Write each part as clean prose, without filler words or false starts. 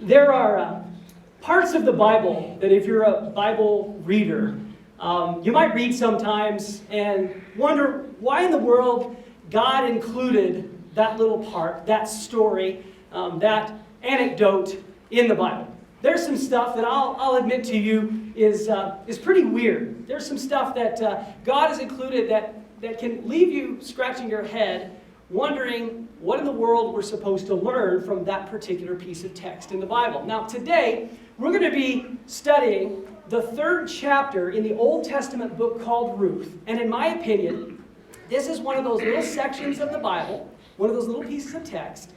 There are parts of the Bible that if you're a Bible reader, you might read sometimes and wonder why in the world God included that little part, that story, that anecdote in the Bible. There's some stuff that I'll admit to you is pretty weird. There's some stuff that God has included that can leave you scratching your head, wondering what in the world we're supposed to learn from that particular piece of text in the Bible. Now today, we're going to be studying the third chapter in the Old Testament book called Ruth. And in my opinion, this is one of those little sections of the Bible, one of those little pieces of text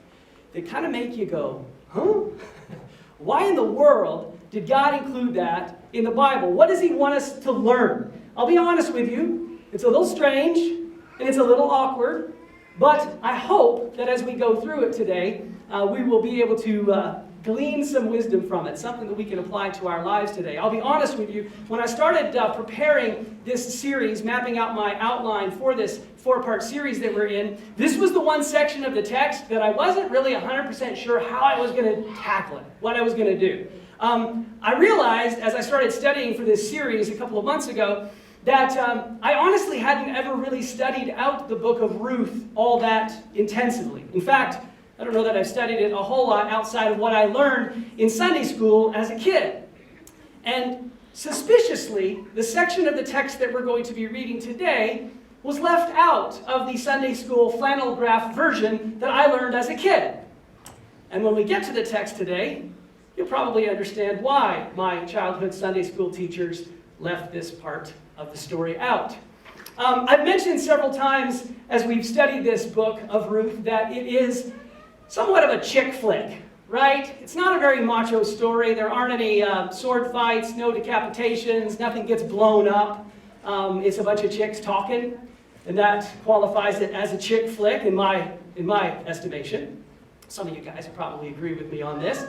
that kind of make you go, huh? Why in the world did God include that in the Bible? What does he want us to learn? I'll be honest with you, it's a little strange and it's a little awkward, but I hope that as we go through it today, we will be able to glean some wisdom from it, something that we can apply to our lives today. I'll be honest with you, when I started preparing this series, mapping out my outline for this four-part series that we're in, this was the one section of the text that I wasn't really 100% sure how I was going to tackle it, what I was going to do. I realized as I started studying for this series a couple of months ago that I honestly hadn't ever really studied out the book of Ruth all that intensively. In fact, I don't know that I've studied it a whole lot outside of what I learned in Sunday school as a kid. And suspiciously, the section of the text that we're going to be reading today was left out of the Sunday school flannel graph version that I learned as a kid. And when we get to the text today, you'll probably understand why my childhood Sunday school teachers left this part of the story out. I've mentioned several times as we've studied this book of Ruth that it is somewhat of a chick flick, right? It's not a very macho story. There aren't any sword fights, no decapitations, nothing gets blown up. It's a bunch of chicks talking, and that qualifies it as a chick flick in my estimation. Some of you guys probably agree with me on this.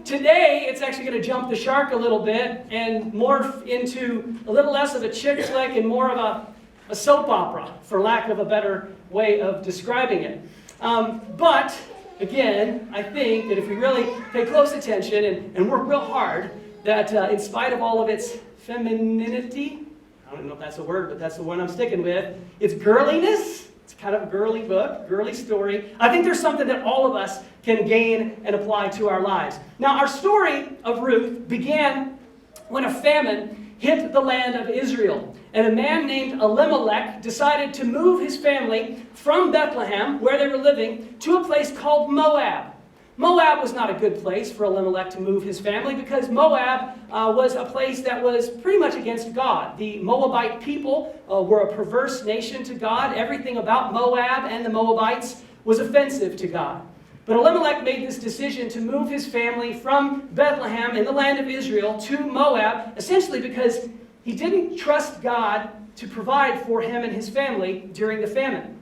Today, it's actually going to jump the shark a little bit and morph into a little less of a chick flick and more of a soap opera, for lack of a better way of describing it. But, again, I think that if we really pay close attention and work real hard, that in spite of all of its femininity, I don't know if that's a word, but that's the one I'm sticking with, its girliness, it's kind of a girly book, girly story, I think there's something that all of us can gain and apply to our lives. Now, our story of Ruth began when a famine hit the land of Israel. And a man named Elimelech decided to move his family from Bethlehem, where they were living, to a place called Moab. Moab was not a good place for Elimelech to move his family because Moab was a place that was pretty much against God. The Moabite people were a perverse nation to God. Everything about Moab and the Moabites was offensive to God. But Elimelech made this decision to move his family from Bethlehem in the land of Israel to Moab, essentially because he didn't trust God to provide for him and his family during the famine.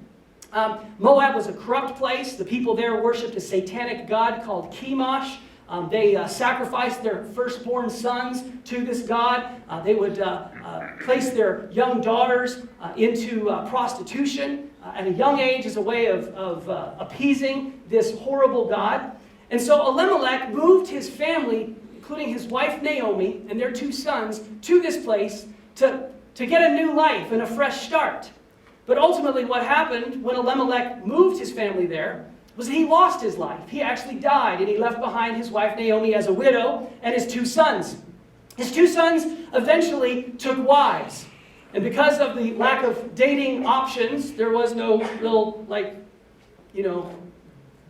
Moab was a corrupt place. The people there worshipped a satanic god called Chemosh. They sacrificed their firstborn sons to this god. They would place their young daughters into prostitution at a young age as a way of appeasing this horrible god. And so Elimelech moved his family, including his wife Naomi and their two sons, to this place to get a new life and a fresh start. But ultimately what happened when Elimelech moved his family there was that he lost his life. He actually died, and he left behind his wife Naomi as a widow and his two sons. His two sons eventually took wives. And because of the lack of dating options, there was no little,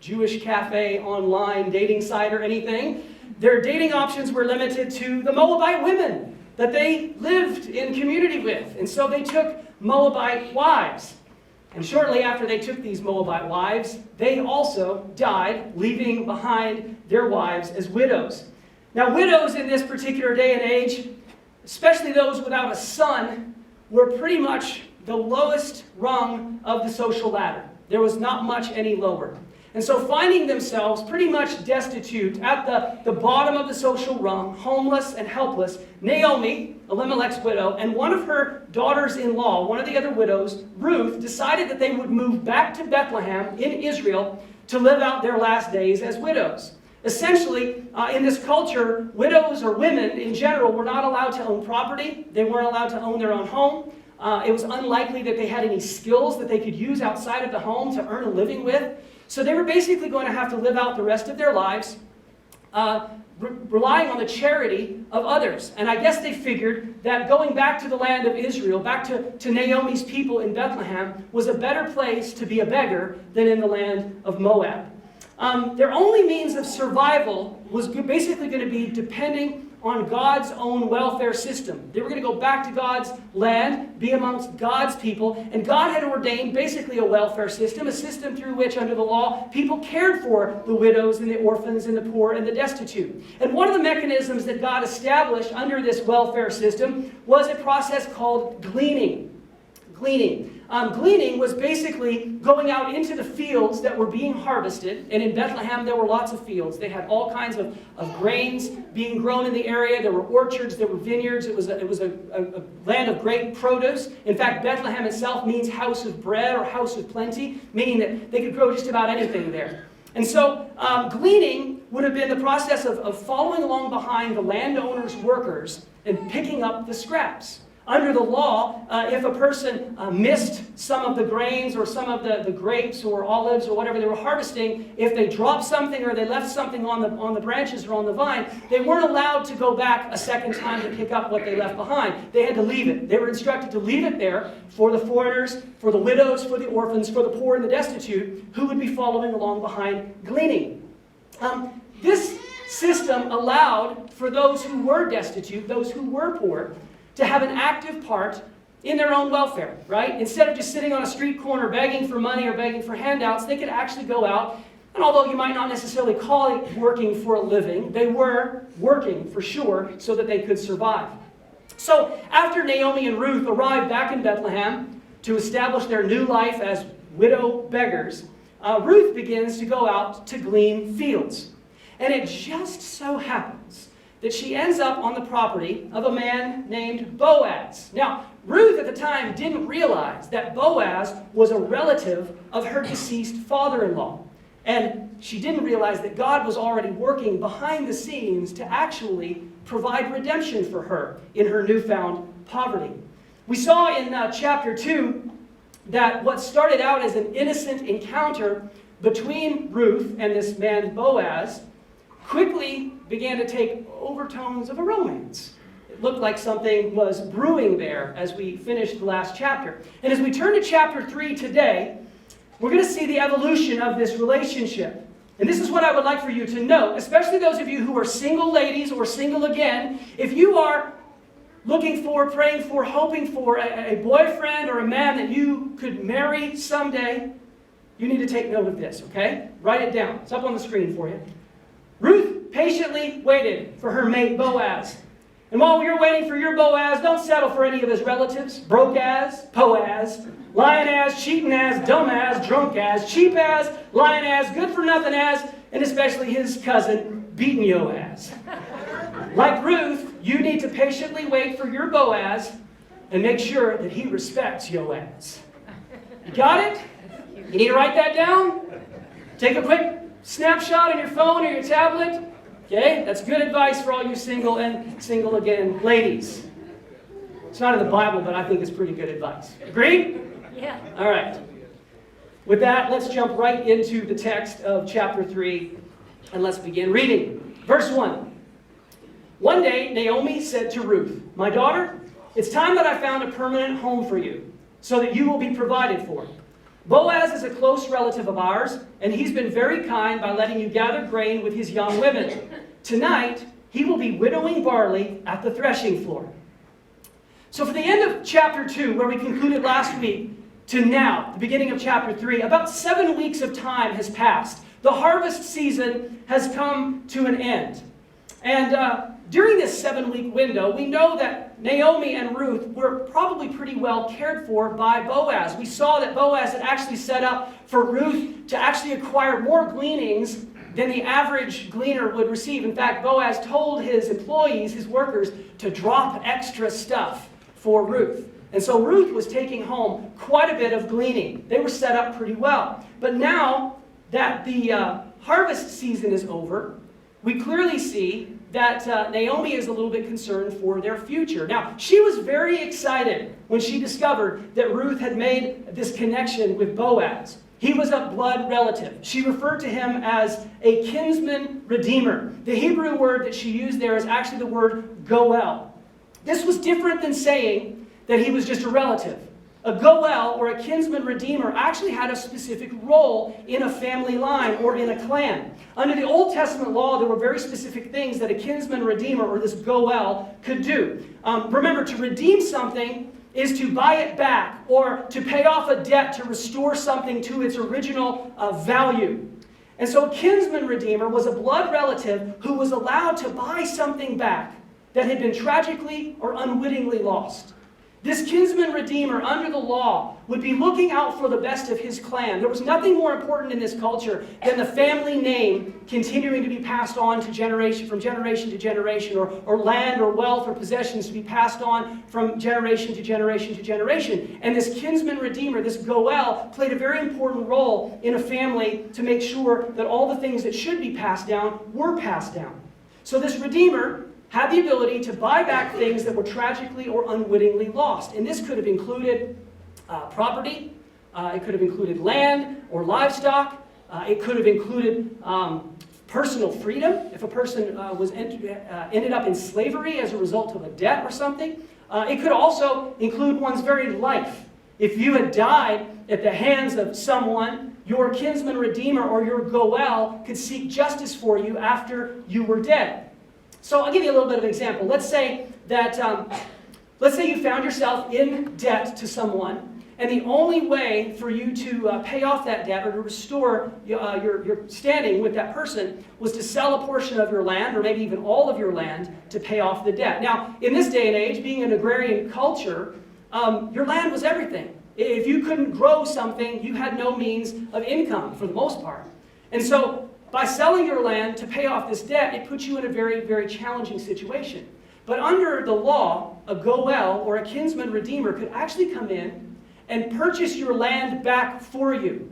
Jewish cafe online dating site or anything. Their dating options were limited to the Moabite women that they lived in community with. And so they took Moabite wives. And shortly after they took these Moabite wives, they also died, leaving behind their wives as widows. Now, widows in this particular day and age, especially those without a son, were pretty much the lowest rung of the social ladder. There was not much any lower. And so finding themselves pretty much destitute at the bottom of the social rung, homeless and helpless, Naomi, Elimelech's widow, and one of her daughters-in-law, one of the other widows, Ruth, decided that they would move back to Bethlehem in Israel to live out their last days as widows. Essentially, in this culture, widows or women in general were not allowed to own property. They weren't allowed to own their own home. It was unlikely that they had any skills that they could use outside of the home to earn a living with. So they were basically going to have to live out the rest of their lives relying on the charity of others. And I guess they figured that going back to the land of Israel, back to Naomi's people in Bethlehem, was a better place to be a beggar than in the land of Moab. Their only means of survival was basically going to be depending on God's own welfare system. They were going to go back to God's land, be amongst God's people, and God had ordained basically a welfare system, a system through which, under the law, people cared for the widows and the orphans and the poor and the destitute. And one of the mechanisms that God established under this welfare system was a process called gleaning. Gleaning was basically going out into the fields that were being harvested. And in Bethlehem, there were lots of fields. They had all kinds of grains being grown in the area. There were orchards, there were vineyards. It was a land of great produce. In fact, Bethlehem itself means house of bread or house of plenty, meaning that they could grow just about anything there. And so gleaning would have been the process of following along behind the landowner's workers and picking up the scraps. Under the law, if a person missed some of the grains or some of the grapes or olives or whatever they were harvesting, if they dropped something or they left something on the branches or on the vine, they weren't allowed to go back a second time to pick up what they left behind. They had to leave it. They were instructed to leave it there for the foreigners, for the widows, for the orphans, for the poor and the destitute, who would be following along behind gleaning. This system allowed for those who were destitute, those who were poor, to have an active part in their own welfare, right? Instead of just sitting on a street corner begging for money or begging for handouts, they could actually go out, and although you might not necessarily call it working for a living, they were working for sure so that they could survive. So after Naomi and Ruth arrived back in Bethlehem to establish their new life as widow beggars, Ruth begins to go out to glean fields. And it just so happens that she ends up on the property of a man named Boaz. Now, Ruth at the time didn't realize that Boaz was a relative of her deceased father-in-law. And she didn't realize that God was already working behind the scenes to actually provide redemption for her in her newfound poverty. We saw in chapter 2 that what started out as an innocent encounter between Ruth and this man Boaz quickly began to take overtones of a romance. It looked like something was brewing there as we finished the last chapter. And as we turn to chapter 3 today, we're going to see the evolution of this relationship. And this is what I would like for you to know, especially those of you who are single ladies or single again. If you are looking for, praying for, hoping for a boyfriend or a man that you could marry someday, you need to take note of this, okay? Write it down. It's up on the screen for you. Ruth patiently waited for her mate Boaz. And while you're waiting for your Boaz, don't settle for any of his relatives. Broke as, Poaz, lying as, cheating as, dumb as, drunk as, cheap as, lying as, good for nothing as, and especially his cousin, beaten yo as. Like Ruth, you need to patiently wait for your Boaz and make sure that he respects yo as. You got it? You need to write that down? Take a quick snapshot on your phone or your tablet. Okay, that's good advice for all you single and single again ladies. It's not in the Bible, but I think it's pretty good advice. Agreed? Yeah. All right. With that, let's jump right into the text of chapter 3, and let's begin reading. Verse 1. One day, Naomi said to Ruth, "My daughter, it's time that I found a permanent home for you, so that you will be provided for. Boaz is a close relative of ours, and he's been very kind by letting you gather grain with his young women. Tonight, he will be winnowing barley at the threshing floor." So for the end of chapter 2, where we concluded last week, to now, the beginning of chapter 3, about 7 weeks of time has passed. The harvest season has come to an end. And during this 7-week window, we know that Naomi and Ruth were probably pretty well cared for by Boaz. We saw that Boaz had actually set up for Ruth to actually acquire more gleanings than the average gleaner would receive. In fact, Boaz told his employees, his workers, to drop extra stuff for Ruth. And so Ruth was taking home quite a bit of gleaning. They were set up pretty well. But now that the harvest season is over, we clearly see that Naomi is a little bit concerned for their future. Now, she was very excited when she discovered that Ruth had made this connection with Boaz. He was a blood relative. She referred to him as a kinsman redeemer. The Hebrew word that she used there is actually the word goel. This was different than saying that he was just a relative. A goel, or a kinsman redeemer, actually had a specific role in a family line or in a clan. Under the Old Testament law, there were very specific things that a kinsman redeemer, or this goel, could do. Remember, to redeem something is to buy it back, or to pay off a debt to restore something to its original value. And so a kinsman redeemer was a blood relative who was allowed to buy something back that had been tragically or unwittingly lost. This kinsman redeemer, under the law, would be looking out for the best of his clan. There was nothing more important in this culture than the family name continuing to be passed on to generation to generation, or land or wealth or possessions to be passed on from generation to generation to generation. And this kinsman redeemer, this goel, played a very important role in a family to make sure that all the things that should be passed down were passed down. So this redeemer had the ability to buy back things that were tragically or unwittingly lost. And this could have included property, it could have included land or livestock, it could have included personal freedom, if a person ended up in slavery as a result of a debt or something. It could also include one's very life. If you had died at the hands of someone, your kinsman redeemer or your goel could seek justice for you after you were dead. So I'll give you a little bit of an example. Let's say you found yourself in debt to someone, and the only way for you to pay off that debt or to restore your standing with that person was to sell a portion of your land, or maybe even all of your land, to pay off the debt. Now, in this day and age, being an agrarian culture, your land was everything. If you couldn't grow something, you had no means of income for the most part. And so by selling your land to pay off this debt, it puts you in a very, very challenging situation. But under the law, a goel, or a kinsman redeemer, could actually come in and purchase your land back for you.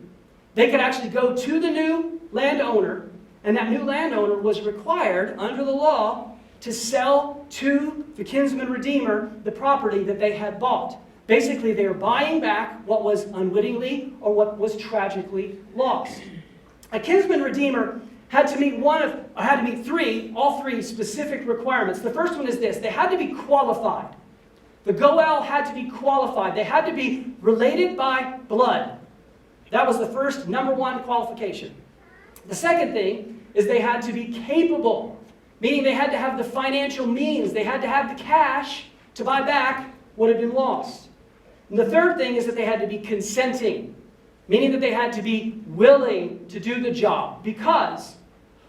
They could actually go to the new landowner, and that new landowner was required, under the law, to sell to the kinsman redeemer the property that they had bought. Basically, they were buying back what was unwittingly or what was tragically lost. A kinsman redeemer had to meet all three specific requirements. The first one is this: they had to be qualified. The goel had to be qualified. They had to be related by blood. That was the first, number one qualification. The second thing is they had to be capable, meaning they had to have the financial means. They had to have the cash to buy back what had been lost. And the third thing is that they had to be consenting, meaning that they had to be willing to do the job. Because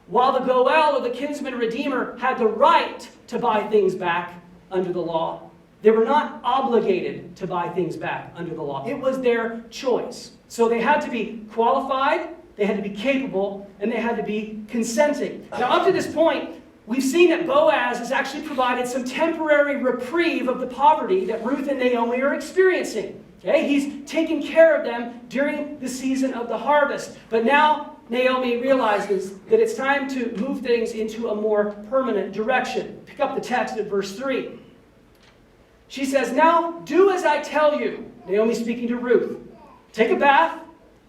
while the goel, or the kinsman redeemer, had the right to buy things back under the law, they were not obligated to buy things back under the law. It was their choice. So they had to be qualified, they had to be capable, and they had to be consenting. Now, up to this point, we've seen that Boaz has actually provided some temporary reprieve of the poverty that Ruth and Naomi are experiencing. Okay? He's taken care of them during the season of the harvest. But now Naomi realizes that it's time to move things into a more permanent direction. Pick up the text at verse 3. She says, "Now do as I tell you." Naomi speaking to Ruth. "Take a bath,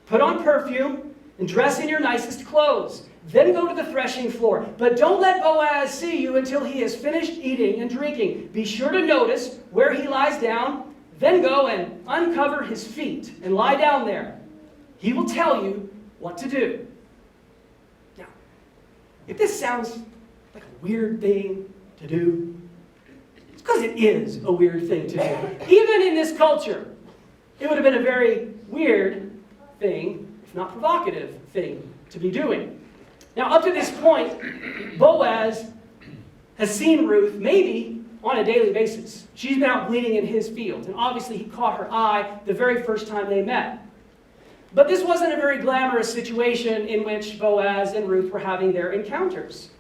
put on perfume, and dress in your nicest clothes. Then go to the threshing floor. But don't let Boaz see you until he has finished eating and drinking. Be sure to notice where he lies down. Then go and uncover his feet and lie down there. He will tell you what to do." Now, if this sounds like a weird thing to do, it's because it is a weird thing to do. Even in this culture, it would have been a very weird thing, if not provocative thing, to be doing. Now, up to this point, Boaz has seen Ruth maybe on a daily basis. She's been out gleaning in his fields, and obviously he caught her eye the very first time they met. But this wasn't a very glamorous situation in which Boaz and Ruth were having their encounters.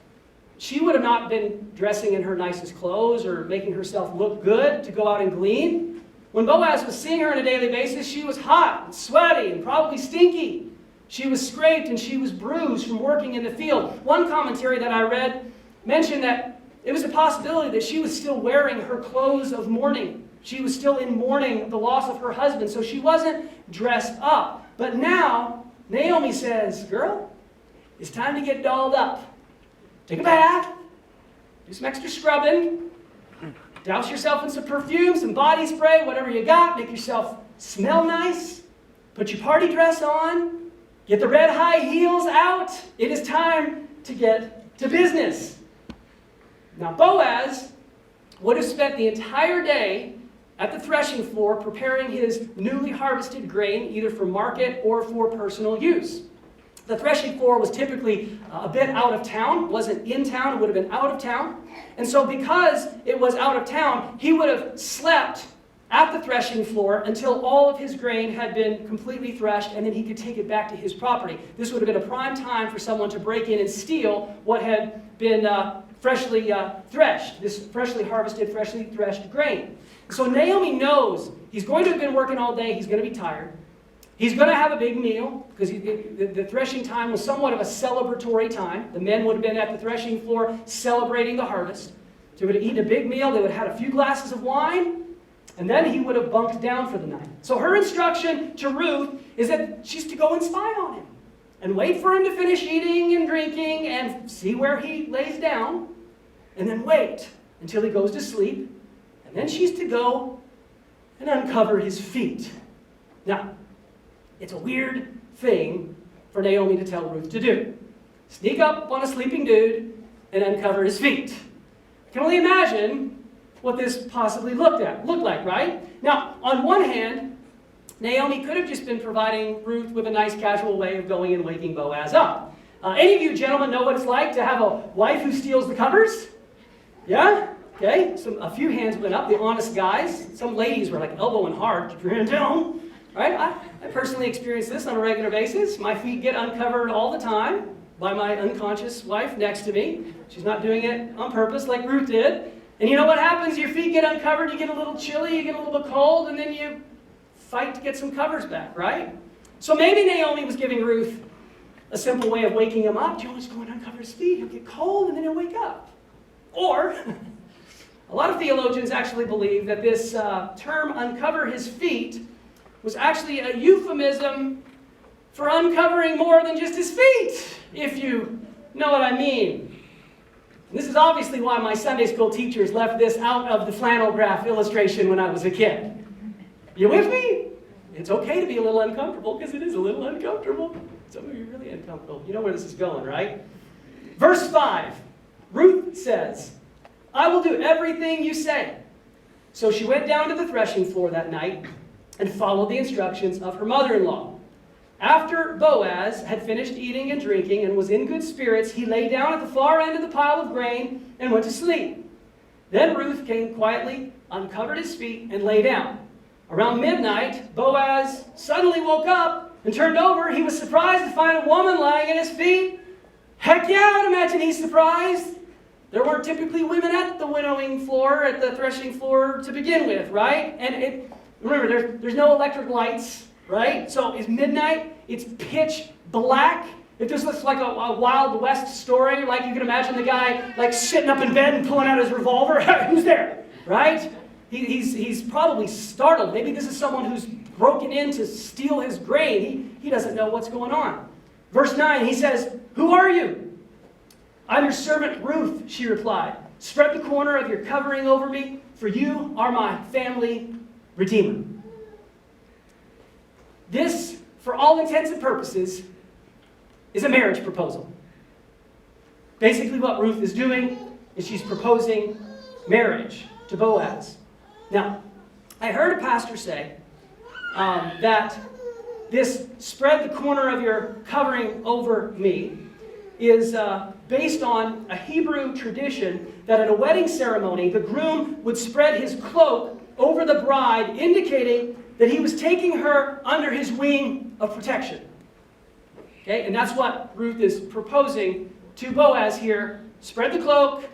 She would have not been dressing in her nicest clothes or making herself look good to go out and glean. When Boaz was seeing her on a daily basis, she was hot and sweaty and probably stinky. She was scraped and she was bruised from working in the field. One commentary that I read mentioned that it was a possibility that she was still wearing her clothes of mourning. She was still in mourning the loss of her husband, so she wasn't dressed up. But now, Naomi says, girl, it's time to get dolled up. Take a bath, do some extra scrubbing, douse yourself in some perfume, some body spray, whatever you got, make yourself smell nice, put your party dress on, get the red high heels out. It is time to get to business. Now, Boaz would have spent the entire day at the threshing floor preparing his newly harvested grain, either for market or for personal use. The threshing floor was typically a bit out of town, wasn't in town, it would have been out of town. And so because it was out of town, he would have slept at the threshing floor until all of his grain had been completely threshed, and then he could take it back to his property. This would have been a prime time for someone to break in and steal what had been freshly threshed, this freshly harvested, freshly threshed grain. So Naomi knows he's going to have been working all day, he's going to be tired. He's going to have a big meal, because the threshing time was somewhat of a celebratory time. The men would have been at the threshing floor celebrating the harvest. They would have eaten a big meal, they would have had a few glasses of wine, and then he would have bunked down for the night. So her instruction to Ruth is that she's to go and spy on him, and wait for him to finish eating and drinking, and see where he lays down, and then wait until he goes to sleep, and then she's to go and uncover his feet. Now, it's a weird thing for Naomi to tell Ruth to do. Sneak up on a sleeping dude and uncover his feet. I can only imagine what this possibly looked like, right? Now, on one hand, Naomi could have just been providing Ruth with a nice casual way of going and waking Boaz up. Any of you gentlemen know what it's like to have a wife who steals the covers? Yeah? Okay, a few hands went up, the honest guys. Some ladies were like elbowing hard to bring it down. Right? I personally experience this on a regular basis. My feet get uncovered all the time by my unconscious wife next to me. She's not doing it on purpose like Ruth did. And you know what happens? Your feet get uncovered, you get a little chilly, you get a little bit cold, and then you fight to get some covers back, right? So maybe Naomi was giving Ruth a simple way of waking him up. Do you want to just go and uncover his feet? He'll get cold and then he'll wake up. Or, a lot of theologians actually believe that this term, uncover his feet, was actually a euphemism for uncovering more than just his feet, if you know what I mean. And this is obviously why my Sunday school teachers left this out of the flannel graph illustration when I was a kid. You with me? It's okay to be a little uncomfortable, because it is a little uncomfortable. Some of you are really uncomfortable. You know where this is going, right? Verse 5, Ruth says, I will do everything you say. So she went down to the threshing floor that night and followed the instructions of her mother-in-law. After Boaz had finished eating and drinking and was in good spirits, he lay down at the far end of the pile of grain and went to sleep. Then Ruth came quietly, uncovered his feet, and lay down. Around midnight, Boaz suddenly woke up and turned over. He was surprised to find a woman lying at his feet. Heck yeah, I would imagine he's surprised. There weren't typically women at the winnowing floor, at the threshing floor to begin with, right? And remember, there's no electric lights, right? So it's midnight, it's pitch black. If this looks like a Wild West story, like you can imagine the guy like sitting up in bed and pulling out his revolver. Who's there, right? He's probably startled. Maybe this is someone who's broken in to steal his grain. He doesn't know what's going on. Verse 9, he says, who are you? I'm your servant Ruth, she replied. Spread the corner of your covering over me, for you are my family Redeemer. This, for all intents and purposes, is a marriage proposal. Basically what Ruth is doing is she's proposing marriage to Boaz. Now, I heard a pastor say that this spread the corner of your covering over me is based on a Hebrew tradition that at a wedding ceremony, the groom would spread his cloak over the bride, indicating that he was taking her under his wing of protection. Okay, and that's what Ruth is proposing to Boaz here. Spread the cloak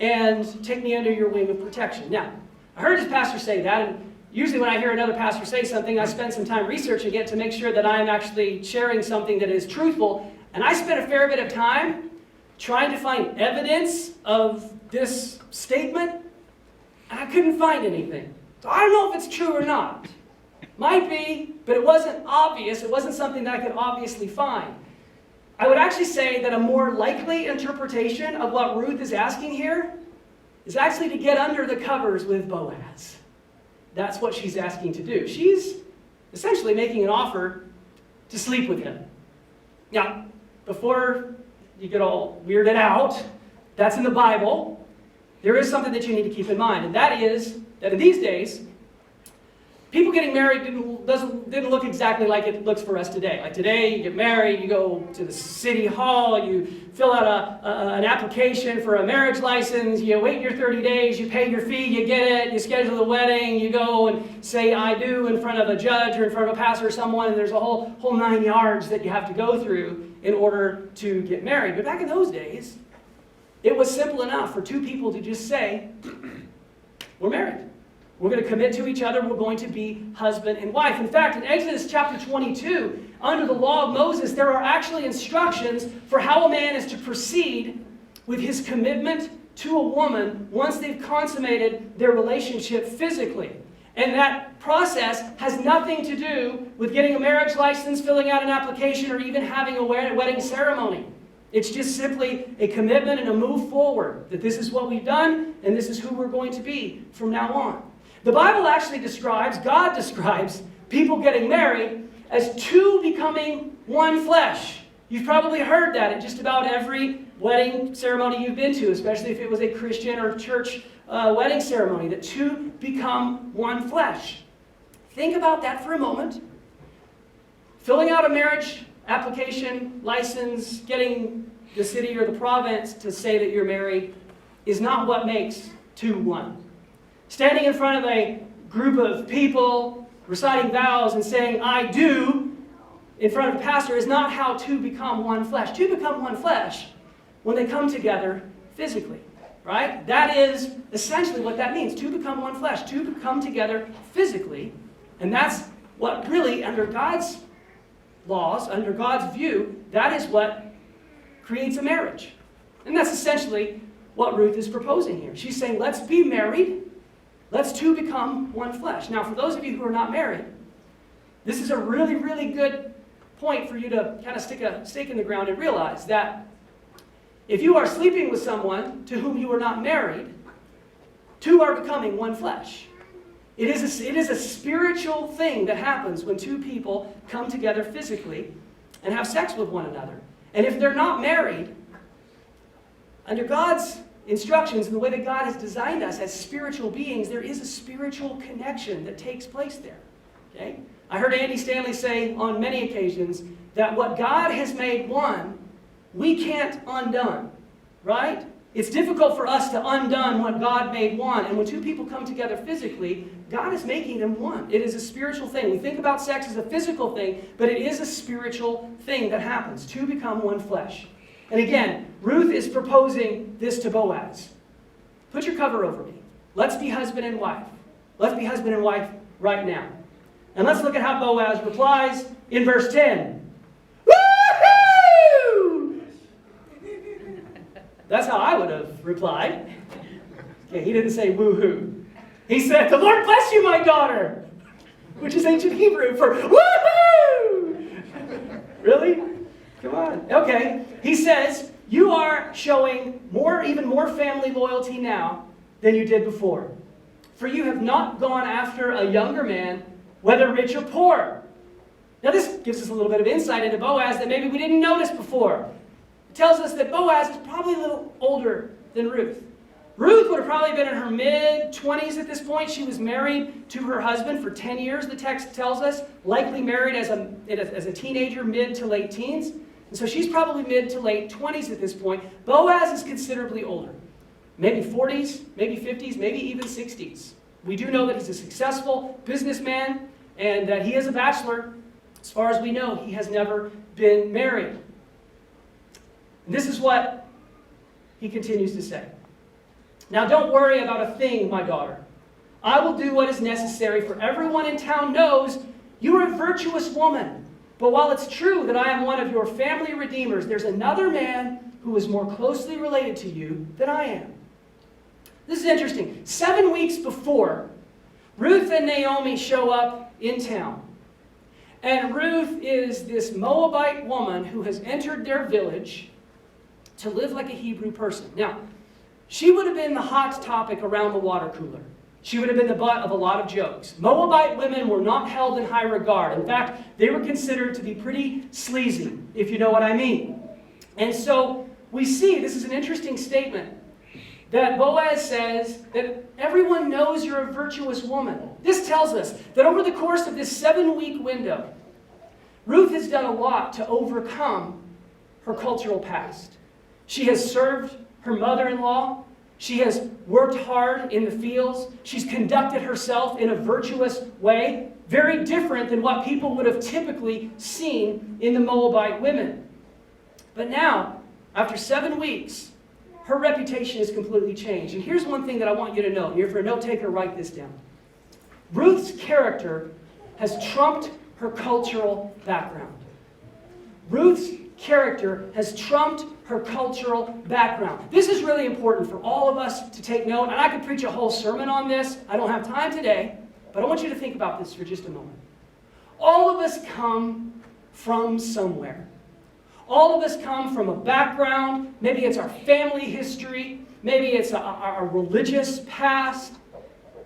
and take me under your wing of protection. Now, I heard his pastor say that, and usually when I hear another pastor say something, I spend some time researching it to make sure that I am actually sharing something that is truthful. And I spent a fair bit of time trying to find evidence of this statement, and I couldn't find anything. So I don't know if it's true or not. Might be, but it wasn't obvious. It wasn't something that I could obviously find. I would actually say that a more likely interpretation of what Ruth is asking here is actually to get under the covers with Boaz. That's what she's asking to do. She's essentially making an offer to sleep with him. Now, before you get all weirded out, that's in the Bible. There is something that you need to keep in mind, and that is that in these days, people getting married didn't look exactly like it looks for us today. Like today, you get married, you go to the city hall, you fill out an application for a marriage license, you wait your 30 days, you pay your fee, you get it, you schedule the wedding, you go and say I do in front of a judge or in front of a pastor or someone, and there's a whole 9 yards that you have to go through in order to get married. But back in those days, it was simple enough for two people to just say, we're married. We're going to commit to each other. We're going to be husband and wife. In fact, in Exodus chapter 22, under the law of Moses, there are actually instructions for how a man is to proceed with his commitment to a woman once they've consummated their relationship physically. And that process has nothing to do with getting a marriage license, filling out an application, or even having a wedding ceremony. It's just simply a commitment and a move forward, that this is what we've done, and this is who we're going to be from now on. The Bible actually God describes people getting married as two becoming one flesh. You've probably heard that at just about every wedding ceremony you've been to, especially if it was a Christian or church wedding ceremony, that two become one flesh. Think about that for a moment. Filling out a marriage application, license, getting the city or the province to say that you're married is not what makes two one. Standing in front of a group of people, reciting vows and saying, I do, in front of a pastor is not how two become one flesh. Two become one flesh when they come together physically, right? That is essentially what that means. Two become one flesh. Two come together physically, and that's what really, under God's laws, under God's view, that is what creates a marriage. And that's essentially what Ruth is proposing here. She's saying, let's be married. Let's two become one flesh. Now, for those of you who are not married, this is a really, really good point for you to kind of stick a stake in the ground and realize that if you are sleeping with someone to whom you are not married, two are becoming one flesh. It is a spiritual thing that happens when two people come together physically and have sex with one another. And if they're not married, under God's instructions and the way that God has designed us as spiritual beings, there is a spiritual connection that takes place there. Okay? I heard Andy Stanley say on many occasions that what God has made one, we can't undone. Right? It's difficult for us to undone what God made one. And when two people come together physically, God is making them one. It is a spiritual thing. We think about sex as a physical thing, but it is a spiritual thing that happens. Two become one flesh. And again, Ruth is proposing this to Boaz. Put your cover over me. Let's be husband and wife. Let's be husband and wife right now. And let's look at how Boaz replies in verse 10. Woo-hoo! That's how I would have replied. Okay, he didn't say woo-hoo. He said, the Lord bless you, my daughter, which is ancient Hebrew for woo-hoo! Really? Come on. Okay. He says, you are showing even more family loyalty now than you did before. For you have not gone after a younger man, whether rich or poor. Now this gives us a little bit of insight into Boaz that maybe we didn't notice before. It tells us that Boaz is probably a little older than Ruth. Ruth would have probably been in her mid-20s at this point. She was married to her husband for 10 years, the text tells us. Likely married as a teenager, mid to late teens. And so she's probably mid to late 20s at this point. Boaz is considerably older. Maybe 40s, maybe 50s, maybe even 60s. We do know that he's a successful businessman and that he is a bachelor. As far as we know, he has never been married. And this is what he continues to say. Now don't worry about a thing, my daughter. I will do what is necessary, for everyone in town knows you are a virtuous woman. But while it's true that I am one of your family redeemers, there's another man who is more closely related to you than I am." This is interesting. 7 weeks before, Ruth and Naomi show up in town. And Ruth is this Moabite woman who has entered their village to live like a Hebrew person. Now, she would have been the hot topic around the water cooler. She would have been the butt of a lot of jokes. Moabite women were not held in high regard. In fact, they were considered to be pretty sleazy, if you know what I mean. And so we see, this is an interesting statement, that Boaz says that everyone knows you're a virtuous woman. This tells us that over the course of this 7-week window, Ruth has done a lot to overcome her cultural past. She has served her mother-in-law. She has worked hard in the fields. She's conducted herself in a virtuous way, very different than what people would have typically seen in the Moabite women. But now, after 7 weeks, her reputation has completely changed. And here's one thing that I want you to know. If you're a note taker, write this down. Ruth's character has trumped her cultural background. Ruth's character has trumped her cultural background. This is really important for all of us to take note. And I could preach a whole sermon on this. I don't have time today, but I want you to think about this for just a moment. All of us come from somewhere. All of us come from a background. Maybe it's our family history. Maybe it's our religious past.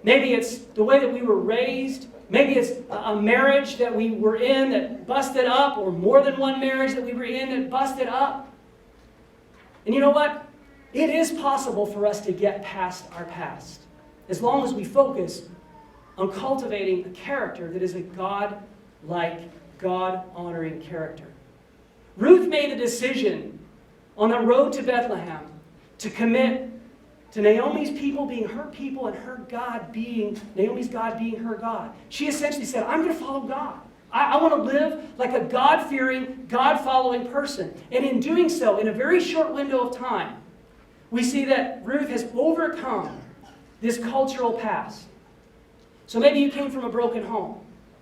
Maybe it's the way that we were raised. Maybe it's a marriage that we were in that busted up, or more than one marriage that we were in that busted up. And you know what? It is possible for us to get past our past, as long as we focus on cultivating a character that is a God-like, God-honoring character. Ruth made a decision on the road to Bethlehem to commit to Naomi's people being her people and her God being, Naomi's God being her God. She essentially said, I'm going to follow God. I want to live like a God-fearing, God-following person. And in doing so, in a very short window of time, we see that Ruth has overcome this cultural past. So maybe you came from a broken home.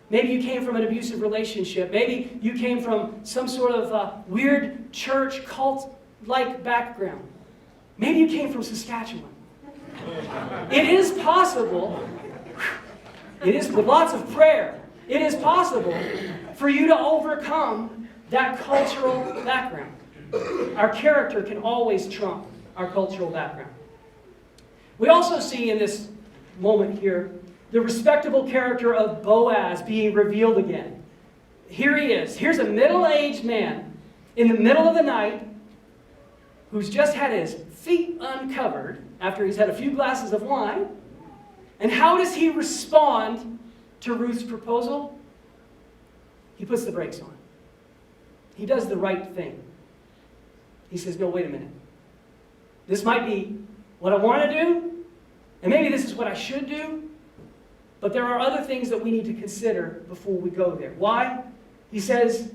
Maybe you came from an abusive relationship. Maybe you came from some sort of weird church cult-like background. Maybe you came from Saskatchewan. It is possible, it is with lots of prayer, it is possible for you to overcome that cultural background. Our character can always trump our cultural background. We also see in this moment here the respectable character of Boaz being revealed again. Here he is. Here's a middle-aged man in the middle of the night who's just had his feet uncovered after he's had a few glasses of wine. And how does he respond to Ruth's proposal? He puts the brakes on. He does the right thing. He says, no, wait a minute. This might be what I want to do, and maybe this is what I should do, but there are other things that we need to consider before we go there. Why? He says,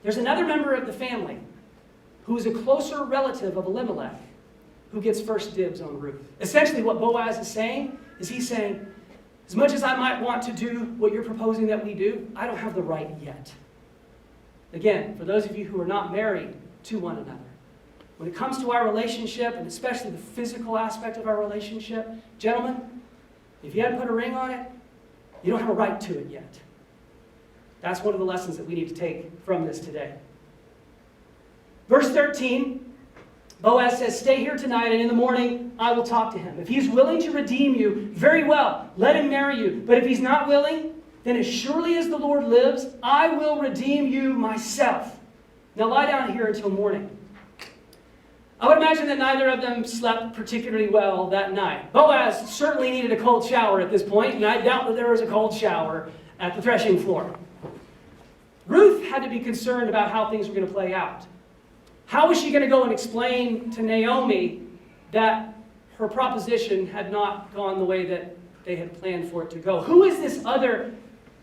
there's another member of the family who is a closer relative of Elimelech who gets first dibs on Ruth. Essentially what Boaz is saying is he's saying, as much as I might want to do what you're proposing that we do, I don't have the right yet. Again, for those of you who are not married to one another, when it comes to our relationship, and especially the physical aspect of our relationship, gentlemen, if you hadn't put a ring on it, you don't have a right to it yet. That's one of the lessons that we need to take from this today. Verse 13, Boaz says, stay here tonight, and in the morning I will talk to him. If he's willing to redeem you, very well, let him marry you. But if he's not willing, then as surely as the Lord lives, I will redeem you myself. Now lie down here until morning. I would imagine that neither of them slept particularly well that night. Boaz certainly needed a cold shower at this point, and I doubt that there was a cold shower at the threshing floor. Ruth had to be concerned about how things were going to play out. How was she going to go and explain to Naomi that her proposition had not gone the way that they had planned for it to go? Who is this other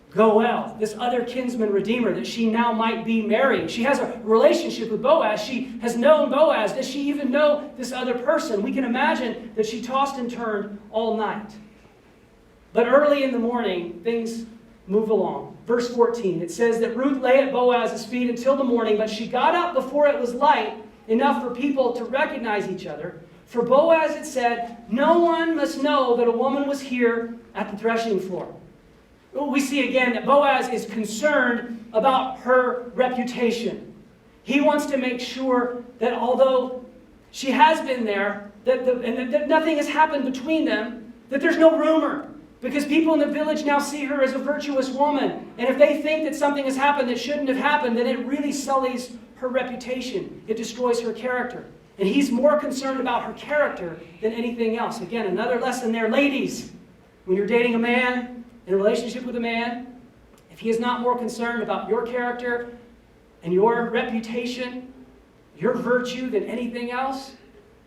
Goel, this other kinsman redeemer that she now might be marrying? She has a relationship with Boaz. She has known Boaz. Does she even know this other person? We can imagine that she tossed and turned all night. But early in the morning, things move along. Verse 14, it says that Ruth lay at Boaz's feet until the morning, but she got up before it was light enough for people to recognize each other. For Boaz had said, "No one must know that a woman was here at the threshing floor." We see again that Boaz is concerned about her reputation. He wants to make sure that although she has been there, that nothing has happened between them, that there's no rumor. Because people in the village now see her as a virtuous woman. And if they think that something has happened that shouldn't have happened, then it really sullies her reputation. It destroys her character. And he's more concerned about her character than anything else. Again, another lesson there. Ladies, when you're dating a man, in a relationship with a man, if he is not more concerned about your character and your reputation, your virtue than anything else,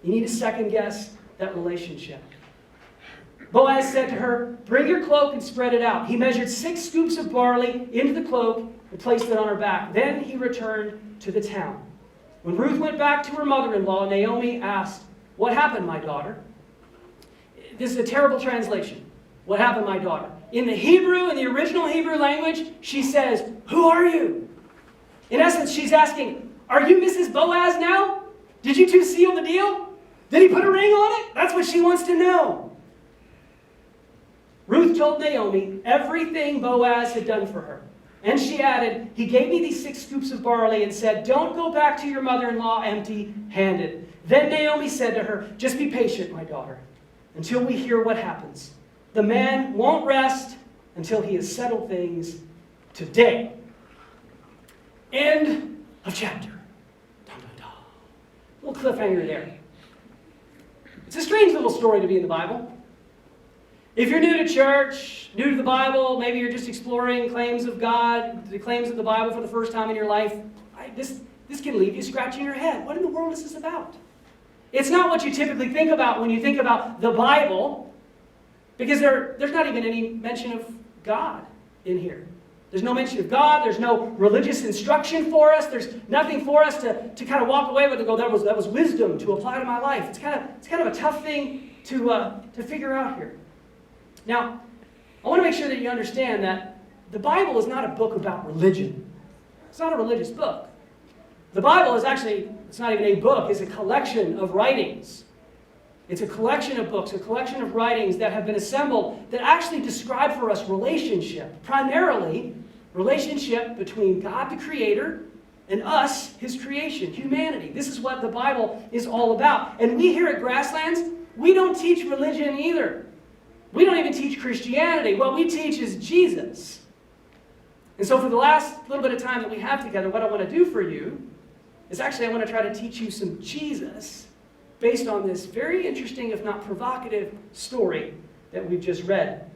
you need to second guess that relationship. Boaz said to her, "Bring your cloak and spread it out." He measured 6 scoops of barley into the cloak and placed it on her back. Then he returned to the town. When Ruth went back to her mother-in-law, Naomi asked, "What happened, my daughter?" This is a terrible translation. What happened, my daughter? In the Hebrew, in the original Hebrew language, she says, "Who are you?" In essence, she's asking, "Are you Mrs. Boaz now? Did you two seal the deal? Did he put a ring on it?" That's what she wants to know. Ruth told Naomi everything Boaz had done for her. And she added, "He gave me these 6 scoops of barley and said, 'Don't go back to your mother-in-law empty-handed.'" Then Naomi said to her, "Just be patient, my daughter, until we hear what happens. The man won't rest until he has settled things today." End of chapter. Dun, dun, dun. Little cliffhanger there. It's a strange little story to be in the Bible. If you're new to church, new to the Bible, maybe you're just exploring claims of God, the claims of the Bible for the first time in your life, this can leave you scratching your head. What in the world is this about? It's not what you typically think about when you think about the Bible, because there's not even any mention of God in here. There's no mention of God. There's no religious instruction for us. There's nothing for us to kind of walk away with and go, that was wisdom to apply to my life. It's kind of a tough thing to figure out here. Now, I want to make sure that you understand that the Bible is not a book about religion. It's not a religious book. The Bible is actually, it's not even a book, it's a collection of writings. It's a collection of books, a collection of writings that have been assembled that actually describe for us relationship. Primarily, relationship between God the Creator and us, His creation, humanity. This is what the Bible is all about. And we here at Grasslands, we don't teach religion either. We don't even teach Christianity. What we teach is Jesus. And so for the last little bit of time that we have together, what I want to do for you is actually I want to try to teach you some Jesus based on this very interesting, if not provocative, story that we've just read.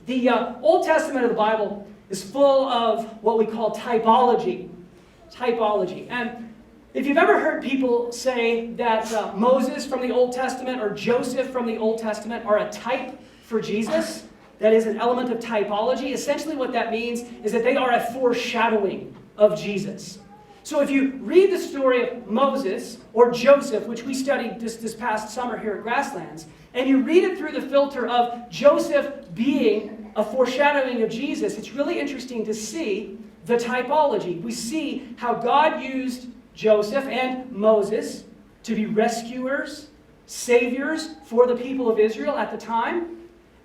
The Old Testament of the Bible is full of what we call typology. Typology. And if you've ever heard people say that Moses from the Old Testament or Joseph from the Old Testament are a type for Jesus, that is an element of typology, essentially what that means is that they are a foreshadowing of Jesus. So if you read the story of Moses or Joseph, which we studied this past summer here at Grasslands, and you read it through the filter of Joseph being a foreshadowing of Jesus, it's really interesting to see the typology. We see how God used Joseph and Moses to be rescuers, saviors for the people of Israel at the time.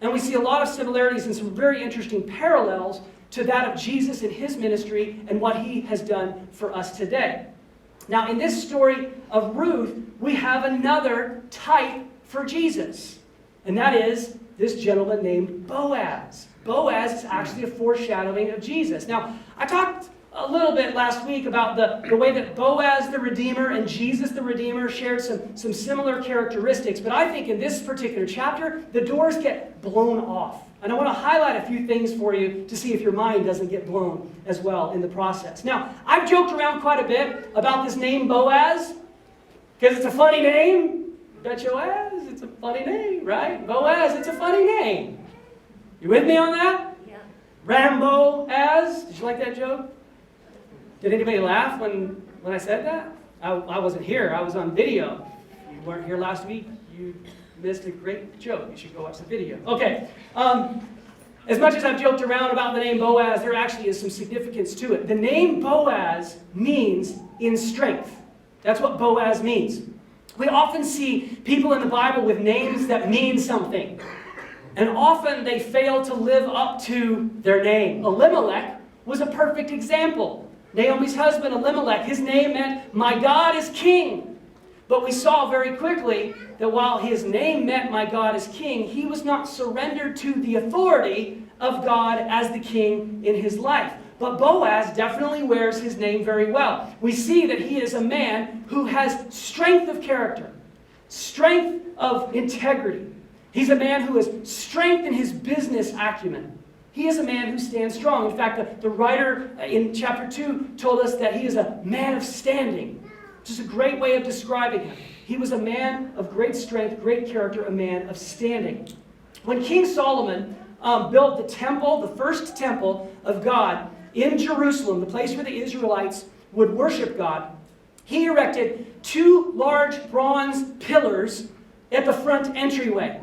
And we see a lot of similarities and some very interesting parallels to that of Jesus and his ministry and what he has done for us today. Now, in this story of Ruth, we have another type for Jesus. And that is this gentleman named Boaz. Boaz is actually a foreshadowing of Jesus. Now, I talked a little bit last week about the way that Boaz the Redeemer and Jesus the Redeemer shared some similar characteristics. But I think in this particular chapter, the doors get blown off. And I want to highlight a few things for you to see if your mind doesn't get blown as well in the process. Now, I've joked around quite a bit about this name Boaz, because it's a funny name. Bet your ass, it's a funny name, right? Boaz, it's a funny name. You with me on that? Yeah. Rambo-az. Did you like that joke? Did anybody laugh when I said that? I wasn't here. I was on video. You weren't here last week. You missed a great joke. You should go watch the video. Okay. As much as I've joked around about the name Boaz, there actually is some significance to it. The name Boaz means in strength. That's what Boaz means. We often see people in the Bible with names that mean something. And often they fail to live up to their name. Elimelech was a perfect example. Naomi's husband, Elimelech, his name meant, "My God is king." But we saw very quickly that while his name meant, "My God is king," he was not surrendered to the authority of God as the king in his life. But Boaz definitely wears his name very well. We see that he is a man who has strength of character, strength of integrity. He's a man who has strength in his business acumen. He is a man who stands strong. In fact, the writer in chapter 2 told us that he is a man of standing. Just a great way of describing him. He was a man of great strength, great character, a man of standing. When King Solomon built the temple, the first temple of God in Jerusalem, the place where the Israelites would worship God, he erected 2 large bronze pillars at the front entryway.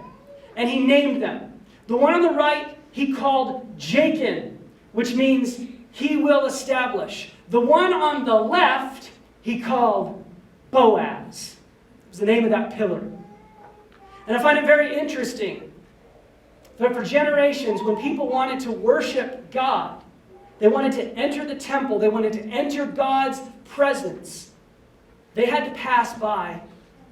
And he named them. The one on the right he called Jachin, which means he will establish. The one on the left he called Boaz. It was the name of that pillar. And I find it very interesting that for generations, when people wanted to worship God, they wanted to enter the temple, they wanted to enter God's presence, they had to pass by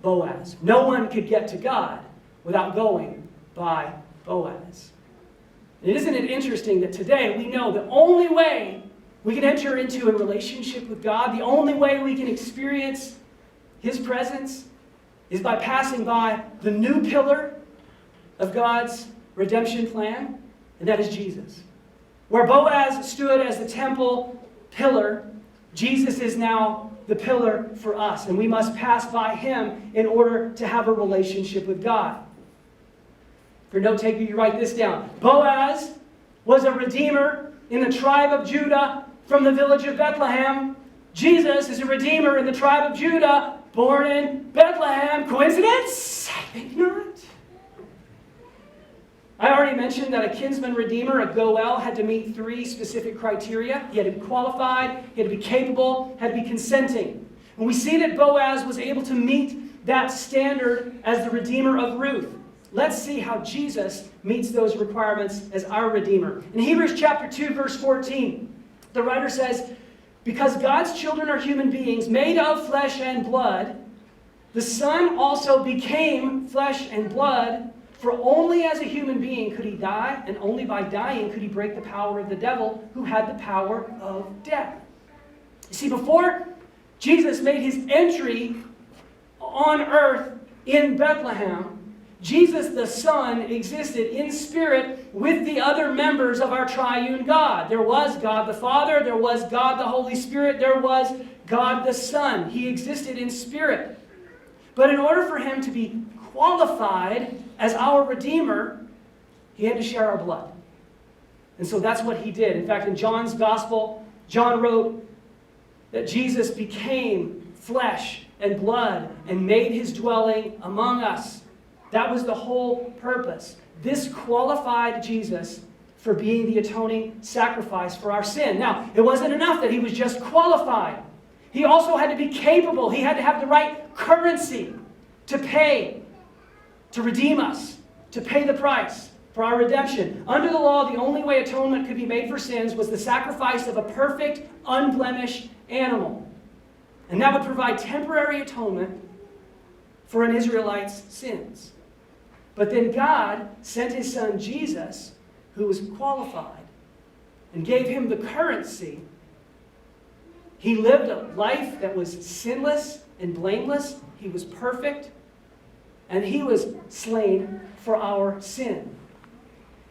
Boaz. No one could get to God without going by Boaz. And isn't it interesting that today we know the only way we can enter into a relationship with God, the only way we can experience His presence, is by passing by the new pillar of God's redemption plan, and that is Jesus. Where Boaz stood as the temple pillar, Jesus is now the pillar for us, and we must pass by Him in order to have a relationship with God. For note taker, you write this down. Boaz was a redeemer in the tribe of Judah from the village of Bethlehem. Jesus is a redeemer in the tribe of Judah, born in Bethlehem. Coincidence? I think not. I already mentioned that a kinsman redeemer, a goel, had to meet 3 specific criteria. He had to be qualified, he had to be capable, had to be consenting. And we see that Boaz was able to meet that standard as the redeemer of Ruth. Let's see how Jesus meets those requirements as our Redeemer. In Hebrews chapter 2, verse 14, the writer says, "Because God's children are human beings made of flesh and blood, the Son also became flesh and blood, for only as a human being could He die, and only by dying could He break the power of the devil, who had the power of death." You see, before Jesus made His entry on earth in Bethlehem, Jesus the Son existed in spirit with the other members of our triune God. There was God the Father, there was God the Holy Spirit, there was God the Son. He existed in spirit. But in order for Him to be qualified as our Redeemer, He had to share our blood. And so that's what He did. In fact, in John's Gospel, John wrote that Jesus became flesh and blood and made His dwelling among us. That was the whole purpose. This qualified Jesus for being the atoning sacrifice for our sin. Now, it wasn't enough that He was just qualified. He also had to be capable. He had to have the right currency to pay, to redeem us, to pay the price for our redemption. Under the law, the only way atonement could be made for sins was the sacrifice of a perfect, unblemished animal. And that would provide temporary atonement for an Israelite's sins. But then God sent His Son Jesus, who was qualified, and gave Him the currency. He lived a life that was sinless and blameless. He was perfect, and He was slain for our sin.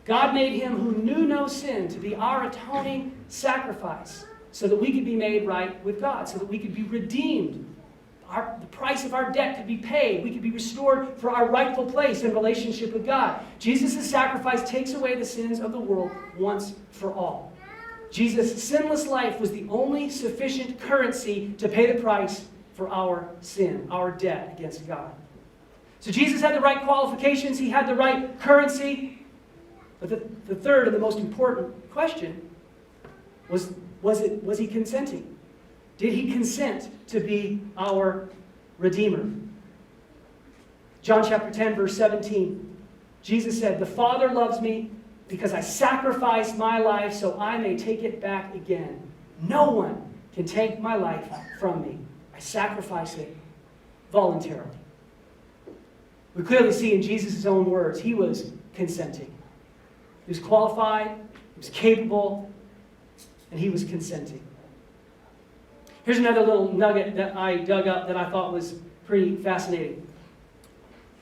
God made Him who knew no sin to be our atoning sacrifice, so that we could be made right with God, so that we could be redeemed. The price of our debt could be paid. We could be restored for our rightful place in relationship with God. Jesus' sacrifice takes away the sins of the world once for all. Jesus' sinless life was the only sufficient currency to pay the price for our sin, our debt against God. So Jesus had the right qualifications. He had the right currency. But the third and the most important question was he consenting? Did he consent to be our Redeemer? John chapter 10, verse 17. Jesus said, "The Father loves me because I sacrificed my life so I may take it back again. No one can take my life from me. I sacrifice it voluntarily." We clearly see in Jesus' own words, he was consenting. He was qualified, he was capable, and he was consenting. Here's another little nugget that I dug up that I thought was pretty fascinating.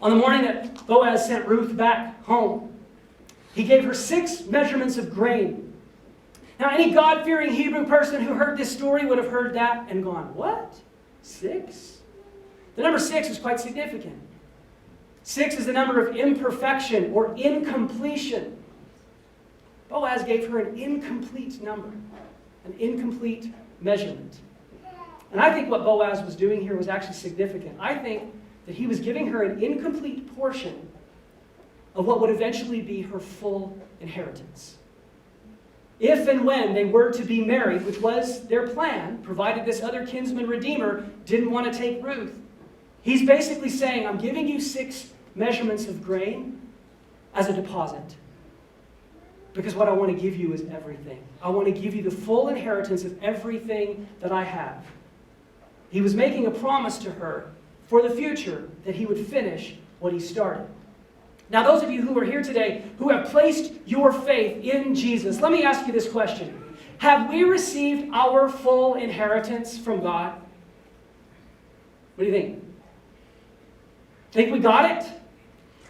On the morning that Boaz sent Ruth back home, he gave her 6 measurements of grain. Now, any God-fearing Hebrew person who heard this story would have heard that and gone, "What? 6?" The number 6 is quite significant. 6 is the number of imperfection or incompletion. Boaz gave her an incomplete number, an incomplete measurement. And I think what Boaz was doing here was actually significant. I think that he was giving her an incomplete portion of what would eventually be her full inheritance. If and when they were to be married, which was their plan, provided this other kinsman redeemer didn't want to take Ruth, he's basically saying, "I'm giving you 6 measurements of grain as a deposit. Because what I want to give you is everything. I want to give you the full inheritance of everything that I have." He was making a promise to her for the future that he would finish what he started. Now, those of you who are here today who have placed your faith in Jesus, let me ask you this question. Have we received our full inheritance from God? What do you think? Think we got it?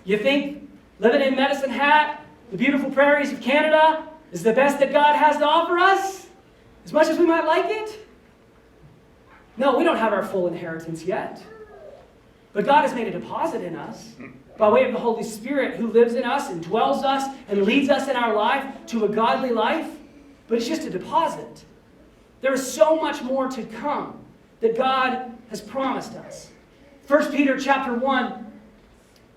You think living in Medicine Hat, the beautiful prairies of Canada, is the best that God has to offer us? As much as we might like it? No, we don't have our full inheritance yet. But God has made a deposit in us by way of the Holy Spirit who lives in us and dwells us and leads us in our life to a godly life. But it's just a deposit. There is so much more to come that God has promised us. 1 Peter chapter 1,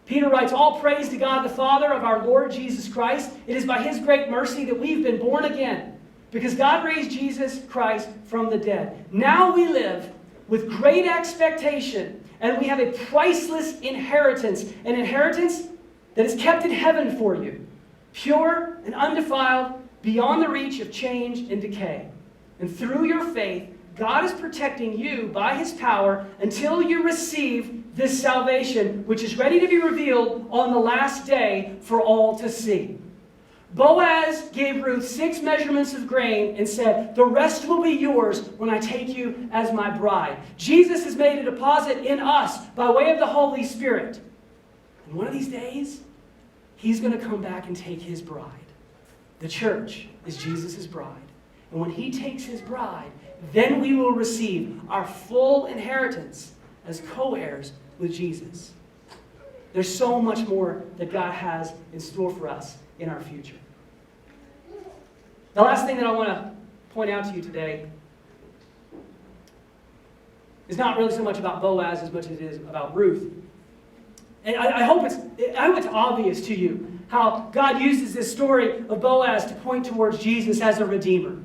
Peter writes, "All praise to God the Father of our Lord Jesus Christ. It is by His great mercy that we've been born again, because God raised Jesus Christ from the dead. Now we live with great expectation, and we have a priceless inheritance, an inheritance that is kept in heaven for you, pure and undefiled, beyond the reach of change and decay. And through your faith, God is protecting you by His power until you receive this salvation, which is ready to be revealed on the last day for all to see." Boaz gave Ruth 6 measurements of grain and said, "The rest will be yours when I take you as my bride." Jesus has made a deposit in us by way of the Holy Spirit. And one of these days, He's going to come back and take His bride. The church is Jesus' bride. And when He takes His bride, then we will receive our full inheritance as co-heirs with Jesus. There's so much more that God has in store for us in our future. The last thing that I want to point out to you today is not really so much about Boaz as much as it is about Ruth. And I hope it's obvious to you how God uses this story of Boaz to point towards Jesus as a redeemer.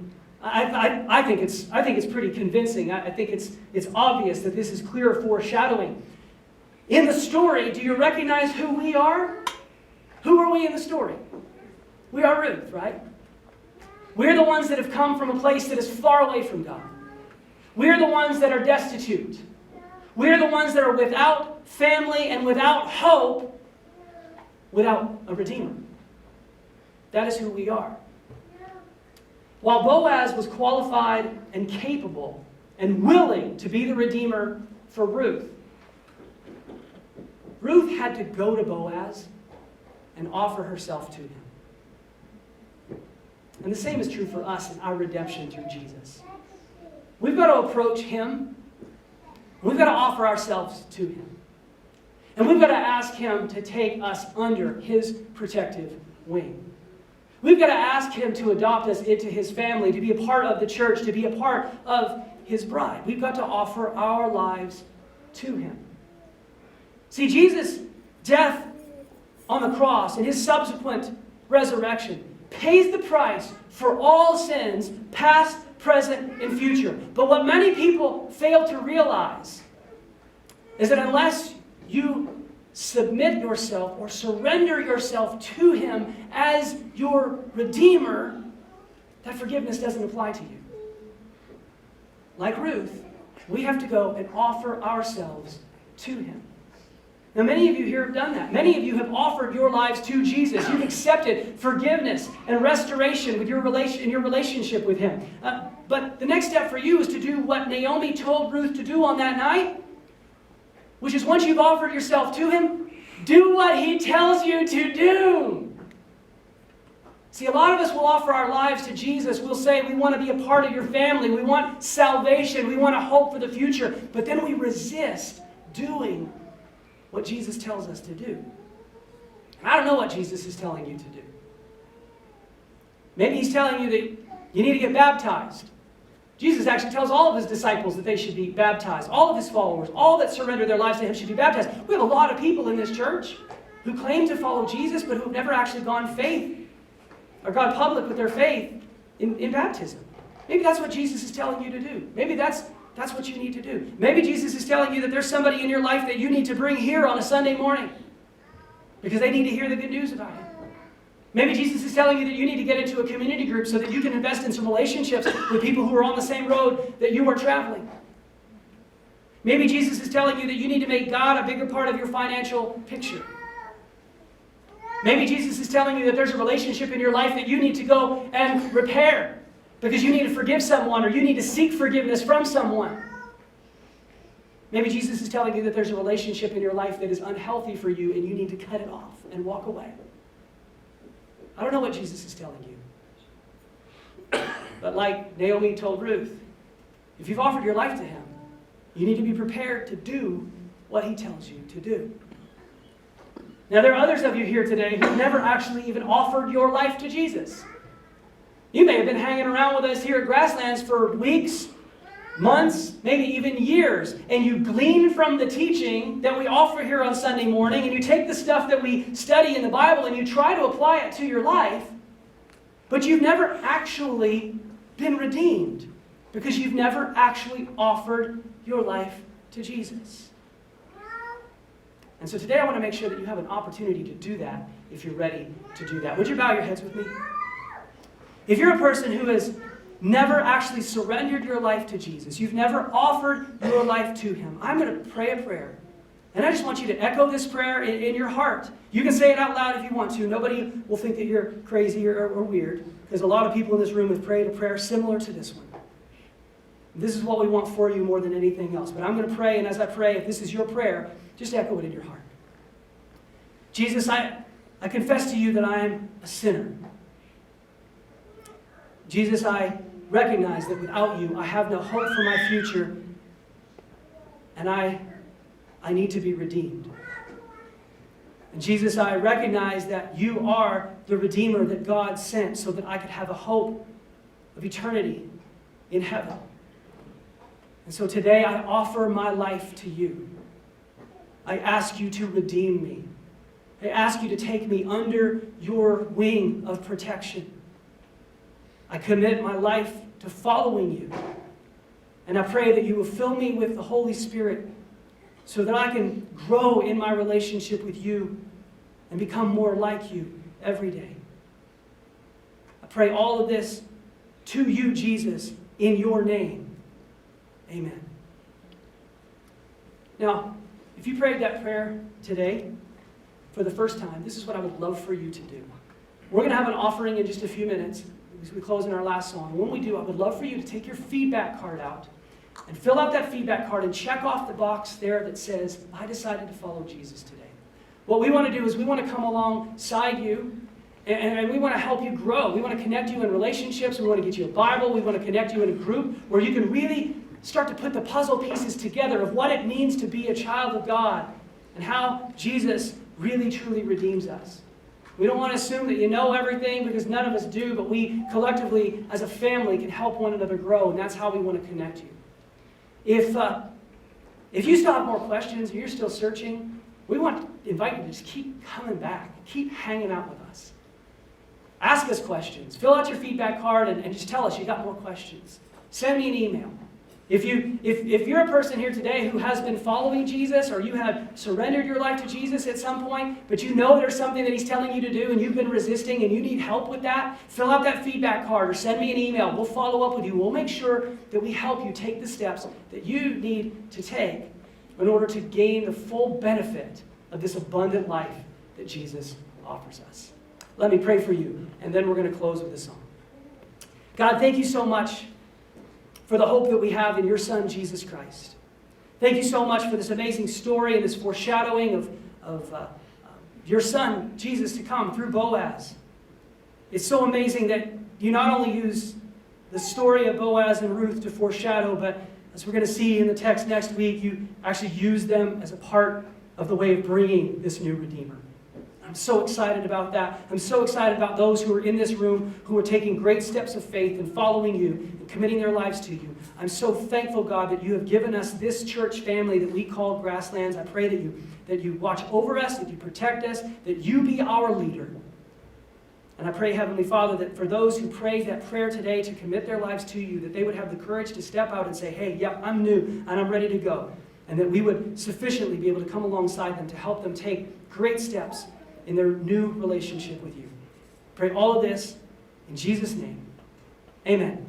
I think it's pretty convincing. I think it's obvious that this is clear foreshadowing. In the story, do you recognize who we are? Who are we in the story? We are Ruth, right? We're the ones that have come from a place that is far away from God. We're the ones that are destitute. We're the ones that are without family and without hope, without a redeemer. That is who we are. While Boaz was qualified and capable and willing to be the redeemer for Ruth, Ruth had to go to Boaz and offer herself to him. And the same is true for us in our redemption through Jesus. We've got to approach Him. We've got to offer ourselves to Him. And we've got to ask Him to take us under His protective wing. We've got to ask Him to adopt us into His family, to be a part of the church, to be a part of His bride. We've got to offer our lives to Him. See, Jesus' death on the cross and His subsequent resurrection pays the price for all sins, past, present, and future. But what many people fail to realize is that unless you submit yourself or surrender yourself to Him as your Redeemer, that forgiveness doesn't apply to you. Like Ruth, we have to go and offer ourselves to Him. Now, many of you here have done that. Many of you have offered your lives to Jesus. You've accepted forgiveness and restoration with in your relationship with Him. But the next step for you is to do what Naomi told Ruth to do on that night, which is once you've offered yourself to Him, do what He tells you to do. See, a lot of us will offer our lives to Jesus. We'll say we want to be a part of your family. We want salvation. We want a hope for the future. But then we resist doing what Jesus tells us to do. And I don't know what Jesus is telling you to do. Maybe He's telling you that you need to get baptized. Jesus actually tells all of His disciples that they should be baptized. All of His followers, all that surrender their lives to Him should be baptized. We have a lot of people in this church who claim to follow Jesus, but who have never actually gone public with their faith in baptism. Maybe that's what Jesus is telling you to do. Maybe that's what you need to do. Maybe Jesus is telling you that there's somebody in your life that you need to bring here on a Sunday morning because they need to hear the good news about Him. Maybe Jesus is telling you that you need to get into a community group so that you can invest in some relationships with people who are on the same road that you are traveling. Maybe Jesus is telling you that you need to make God a bigger part of your financial picture. Maybe Jesus is telling you that there's a relationship in your life that you need to go and repair because you need to forgive someone or you need to seek forgiveness from someone. Maybe Jesus is telling you that there's a relationship in your life that is unhealthy for you and you need to cut it off and walk away. I don't know what Jesus is telling you. But like Naomi told Ruth, if you've offered your life to Him, you need to be prepared to do what He tells you to do. Now, there are others of you here today who've never actually even offered your life to Jesus. You may have been hanging around with us here at Grasslands for weeks, months, maybe even years, and you glean from the teaching that we offer here on Sunday morning, and you take the stuff that we study in the Bible and you try to apply it to your life, but you've never actually been redeemed because you've never actually offered your life to Jesus. And so today I want to make sure that you have an opportunity to do that if you're ready to do that. Would you bow your heads with me? If you're a person who has never actually surrendered your life to Jesus, you've never offered your life to Him, I'm going to pray a prayer. And I just want you to echo this prayer in your heart. You can say it out loud if you want to. Nobody will think that you're crazy or weird, because a lot of people in this room have prayed a prayer similar to this one. This is what we want for you more than anything else. But I'm going to pray, and as I pray, if this is your prayer, just echo it in your heart. Jesus, I confess to you that I am a sinner. Jesus, I recognize that without you, I have no hope for my future, and I need to be redeemed. And Jesus, I recognize that you are the Redeemer that God sent so that I could have a hope of eternity in heaven. And so today I offer my life to you. I ask you to redeem me. I ask you to take me under your wing of protection. I commit my life to following you. And I pray that you will fill me with the Holy Spirit so that I can grow in my relationship with you and become more like you every day. I pray all of this to you, Jesus, in your name. Amen. Now, if you prayed that prayer today for the first time, this is what I would love for you to do. We're going to have an offering in just a few minutes as we close in our last song. When we do, I would love for you to take your feedback card out and fill out that feedback card and check off the box there that says, I decided to follow Jesus today. What we want to do is we want to come alongside you and we want to help you grow. We want to connect you in relationships. We want to get you a Bible. We want to connect you in a group where you can really start to put the puzzle pieces together of what it means to be a child of God and how Jesus really, truly redeems us. We don't want to assume that you know everything because none of us do, but we collectively, as a family, can help one another grow, and that's how we want to connect you. If you still have more questions or you're still searching, we want to invite you to just keep coming back. Keep hanging out with us. Ask us questions. Fill out your feedback card and just tell us you got more questions. Send me an email. If you're a person here today who has been following Jesus, or you have surrendered your life to Jesus at some point, but you know there's something that he's telling you to do and you've been resisting and you need help with that, fill out that feedback card or send me an email. We'll follow up with you. We'll make sure that we help you take the steps that you need to take in order to gain the full benefit of this abundant life that Jesus offers us. Let me pray for you, and then we're going to close with this song. God, thank you so much for the hope that we have in your Son, Jesus Christ. Thank you so much for this amazing story and this foreshadowing of your Son, Jesus, to come through Boaz. It's so amazing that you not only use the story of Boaz and Ruth to foreshadow, but as we're going to see in the text next week, you actually use them as a part of the way of bringing this new Redeemer. I'm so excited about that. I'm so excited about those who are in this room who are taking great steps of faith and following you and committing their lives to you. I'm so thankful, God, that you have given us this church family that we call Grasslands. I pray that you watch over us, that you protect us, that you be our leader. And I pray, Heavenly Father, that for those who prayed that prayer today to commit their lives to you, that they would have the courage to step out and say, hey, yep, I'm new and I'm ready to go. And that we would sufficiently be able to come alongside them to help them take great steps in their new relationship with you. Pray all of this in Jesus' name. Amen.